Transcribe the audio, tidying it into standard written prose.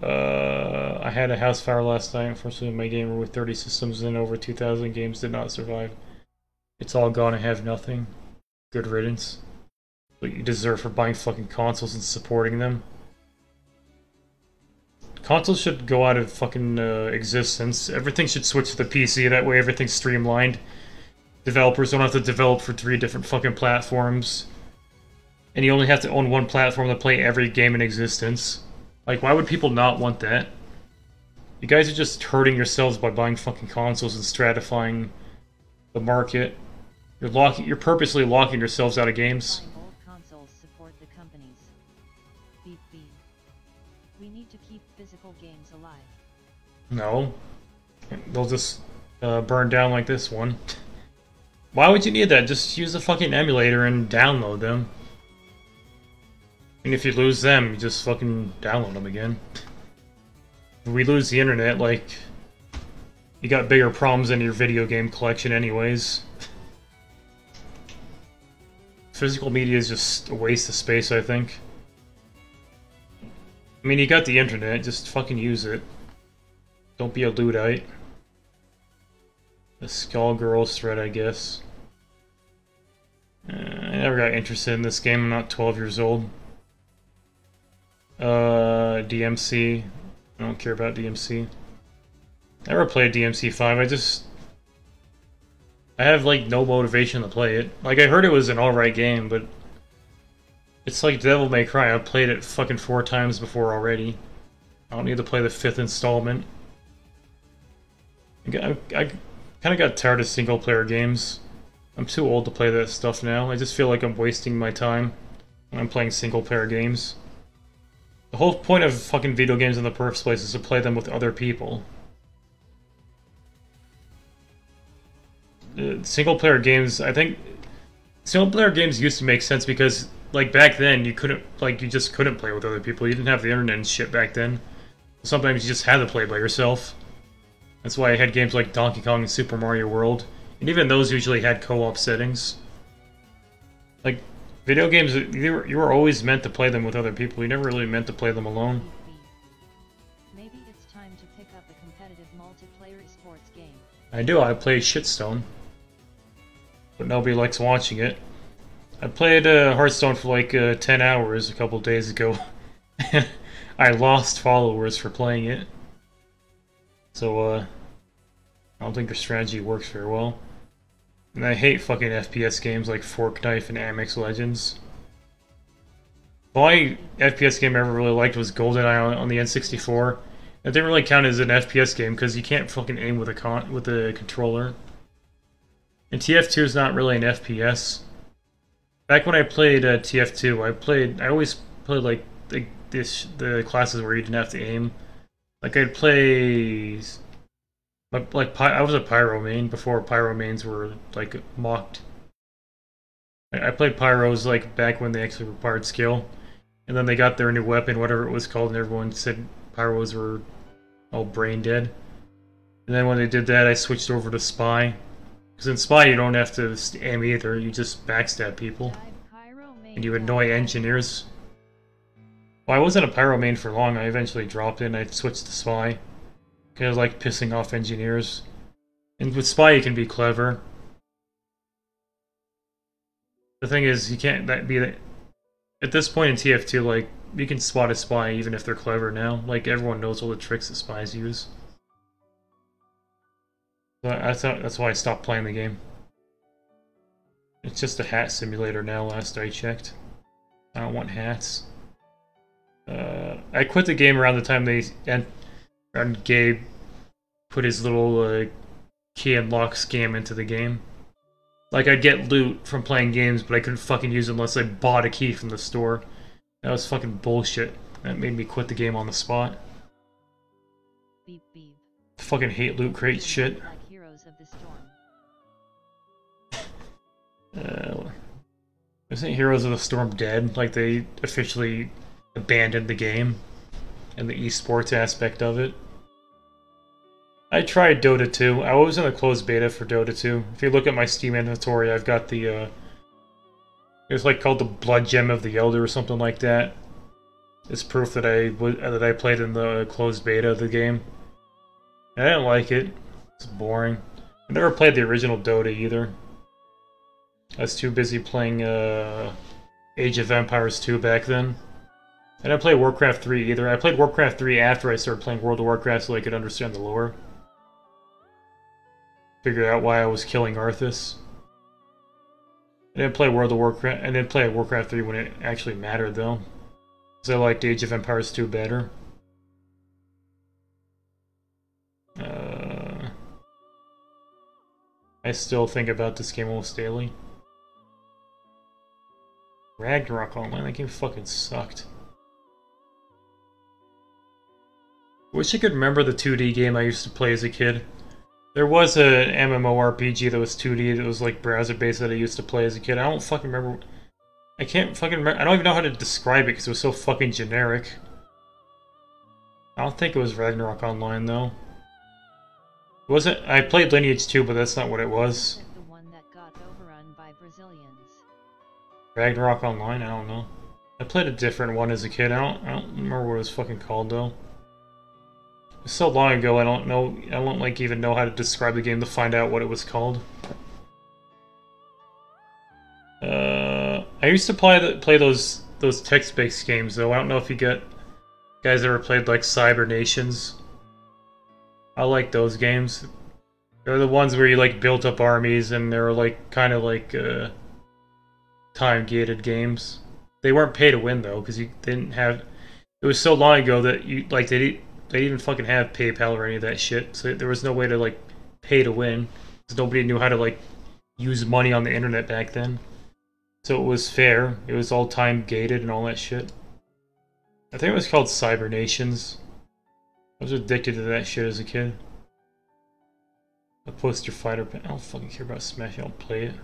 I had a house fire last night. Unfortunately, my gamer with 30 systems and over 2,000 games did not survive. It's all gone. I have nothing. Good riddance. What you deserve for buying fucking consoles and supporting them. Consoles should go out of fucking existence. Everything should switch to the PC. That way, everything's streamlined. Developers don't have to develop for 3 different fucking platforms. And you only have to own one platform to play every game in existence. Like, why would people not want that? You guys are just hurting yourselves by buying fucking consoles and stratifying the market. You're purposely locking yourselves out of games. Old consoles support the companies. Beep beep. We need to keep physical games alive. No. They'll just burn down like this one. Why would you need that? Just use a fucking emulator and download them. And if you lose them, you just fucking download them again. If we lose the internet, like, you got bigger problems in your video game collection anyways. Physical media is just a waste of space, I think. I mean, you got the internet, just fucking use it. Don't be a Luddite. The Skullgirls thread, I guess. I never got interested in this game, I'm not 12 years old. DMC. I don't care about DMC. I never played DMC 5, I have, like, no motivation to play it. Like, I heard it was an alright game, but it's like Devil May Cry. I've played it fucking 4 times before already. I don't need to play the 5th installment. I kind of got tired of single-player games. I'm too old to play that stuff now. I just feel like I'm wasting my time when I'm playing single-player games. The whole point of fucking video games in the first place is to play them with other people. Single-player games, I think... Single-player games used to make sense because, like, back then, you just couldn't play with other people. You didn't have the internet and shit back then. Sometimes you just had to play by yourself. That's why I had games like Donkey Kong and Super Mario World. And even those usually had co-op settings. Like, video games, you were always meant to play them with other people. You never really meant to play them alone. Maybe it's time to pick up a competitive multiplayer esports game. I do, I play Shitstone. But nobody likes watching it. I played Hearthstone for like 10 hours a couple days ago. I lost followers for playing it. So, I don't think their strategy works very well. And I hate fucking FPS games like Fork Knife and Amex Legends. The only FPS game I ever really liked was GoldenEye on the N64. It didn't really count as an FPS game because you can't fucking aim with a controller. And TF2 is not really an FPS. Back when I played TF2, I always played like the classes where you didn't have to aim. Like I'd play, I was a Pyro main before Pyro mains were like mocked. I played Pyros like back when they actually required skill, and then they got their new weapon, whatever it was called, and everyone said Pyros were all brain dead. And then when they did that, I switched over to Spy. Because in Spy, you don't have to aim either, you just backstab people. And you annoy engineers. Well, I wasn't a Pyro main for long, I eventually dropped it and I switched to Spy. Because I like pissing off engineers. And with Spy, you can be clever. The thing is, you can't be that. At this point in TF2, like, you can spot a spy even if they're clever now. Like, everyone knows all the tricks that spies use. That's why I stopped playing the game. It's just a hat simulator now, last I checked. I don't want hats. I quit the game around the time Gabe put his little key and lock scam into the game. Like, I'd get loot from playing games, but I couldn't fucking use it unless I bought a key from the store. That was fucking bullshit. That made me quit the game on the spot. Beep beep. I fucking hate loot crate shit. Like Heroes of the Storm. Isn't Heroes of the Storm dead? Like, they officially abandoned the game and the esports aspect of it. I tried Dota 2. I was in a closed beta for Dota 2. If you look at my Steam inventory, I've got the, it's like called the Blood Gem of the Elder or something like that. It's proof that I played in the closed beta of the game. I didn't like it. It's boring. I never played the original Dota either. I was too busy playing Age of Empires 2 back then. I didn't play Warcraft 3 either. I played Warcraft 3 after I started playing World of Warcraft so I could understand the lore. Figure out why I was killing Arthas. I didn't play World of Warcraft. I didn't play Warcraft 3 when it actually mattered though, because I liked Age of Empires 2 better. I still think about this game almost daily. Ragnarok Online, that game fucking sucked. Wish I could remember the 2D game I used to play as a kid. There was an MMORPG that was 2D that was like browser-based that I used to play as a kid. I don't fucking remember. I can't fucking remember. I don't even know how to describe it because it was so fucking generic. I don't think it was Ragnarok Online though. Was it? I played Lineage 2, but that's not what it was. The one that got overrun by Brazilians. Ragnarok Online? I don't know. I played a different one as a kid. I don't remember what it was fucking called though. It's so long ago. I don't know. I don't like even know how to describe the game to find out what it was called. I used to play those text-based games though. I don't know if you guys ever played like Cyber Nations. I like those games. They're the ones where you like built up armies and they're like kind of like time-gated games. They weren't pay to win though, because you didn't have. It was so long ago that you like they didn't even fucking have PayPal or any of that shit. So there was no way to like pay to win, because nobody knew how to like use money on the internet back then. So it was fair. It was all time-gated and all that shit. I think it was called Cyber Nations. I was addicted to that shit as a kid. A poster fighter. I don't fucking care about Smash. I don't play it.